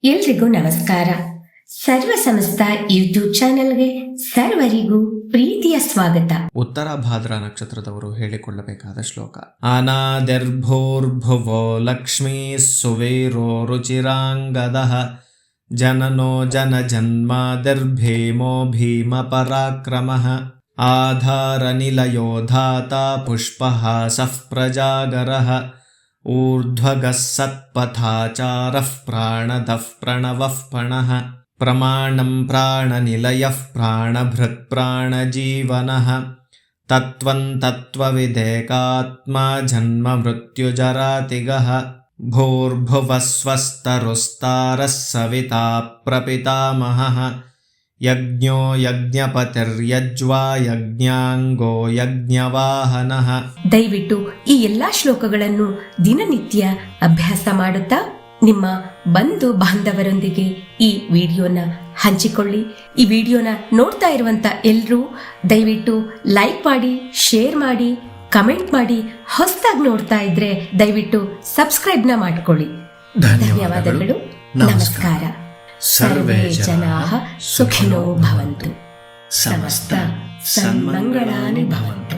ಎಲ್ರಿಗೂ ನಮಸ್ಕಾರ. ಸರ್ವ ಸಮಸ್ತ ಯೂಟ್ಯೂಬ್ ಚಾನೆಲ್ಗೆ ಸರ್ವರಿಗೂ ಪ್ರೀತಿಯ ಸ್ವಾಗತ. ಉತ್ತರ ಭಾದ್ರ ನಕ್ಷತ್ರದವರು ಹೇಳಿಕೊಳ್ಳಬೇಕಾದ ಶ್ಲೋಕ. ಅನಾದಿರ್ಭೂರ್ಭುವೋ ಲಕ್ಷ್ಮೀ ಸುವೀರೋ ರುಚಿರಾಂಗದಃ ಜನನೋ ಜನ ಜನ್ಮಾದಿರ್ಭೀಮೋ ಭೀಮ ಪರಾಕ್ರಮಃ ಆಧಾರನಿಲಯೋ ಧಾತಾ ಪುಷ್ಪಹಾಸಃ ಪ್ರಜಾಗರಃ ಊರ್ಧ್ವಗಃ ಸತ್ಪಥಾಚಾರಃ ಪ್ರಾಣದಃ ಪ್ರಣವಃ ಪಣಃ ಪ್ರಮಾಣಂ ಪ್ರಾಣನಿಲಯಃ ಪ್ರಾಣಭೃತ್ ಪ್ರಾಣಜೀವನಃ ತತ್ವಂ ತತ್ವವಿದೇಕಾತ್ಮ ಜನ್ಮ ಮೃತ್ಯುಜರಾತಿಗಃ ಭೂರ್ಭುವಃ ಸ್ವಸ್ತರುಸ್ತಾರಃ ಸವಿತಾ ಪ್ರಪಿತಾಮಹಃ ಯಜ್ಞೋ ಯಜ್ಞಪತಿರ್ಯಜ್ವಾ ಯಜ್ಞಾಂಗೋ ಯಜ್ಞವಾಹನಃ. ದಯವಿಟ್ಟು ಈ ಎಲ್ಲಾ ಶ್ಲೋಕಗಳನ್ನು ದಿನನಿತ್ಯ ಅಭ್ಯಾಸ ಮಾಡುತ್ತಾ ನಿಮ್ಮ ಬಂಧು ಬಾಂಧವರೊಂದಿಗೆ ಈ ವಿಡಿಯೋನ ಹಂಚಿಕೊಳ್ಳಿ. ಈ ವಿಡಿಯೋನ ನೋಡ್ತಾ ಇರುವಂತ ಎಲ್ಲರೂ ದಯವಿಟ್ಟು ಲೈಕ್ ಮಾಡಿ, ಶೇರ್ ಮಾಡಿ, ಕಮೆಂಟ್ ಮಾಡಿ. ಹೊಸದಾಗಿ ನೋಡ್ತಾ ಇದ್ರೆ ದಯವಿಟ್ಟು ಸಬ್ಸ್ಕ್ರೈಬ್ನ ಮಾಡ್ಕೊಳ್ಳಿ. ಧನ್ಯವಾದಗಳು. ನಮಸ್ಕಾರ. ಸರ್ವೇ ಜನಾಃ ಸುಖಿನೋ ಭವಂತು. ಸಮಸ್ತ ಸನ್ಮಂಗಳಾನಿ ಭವಂತು.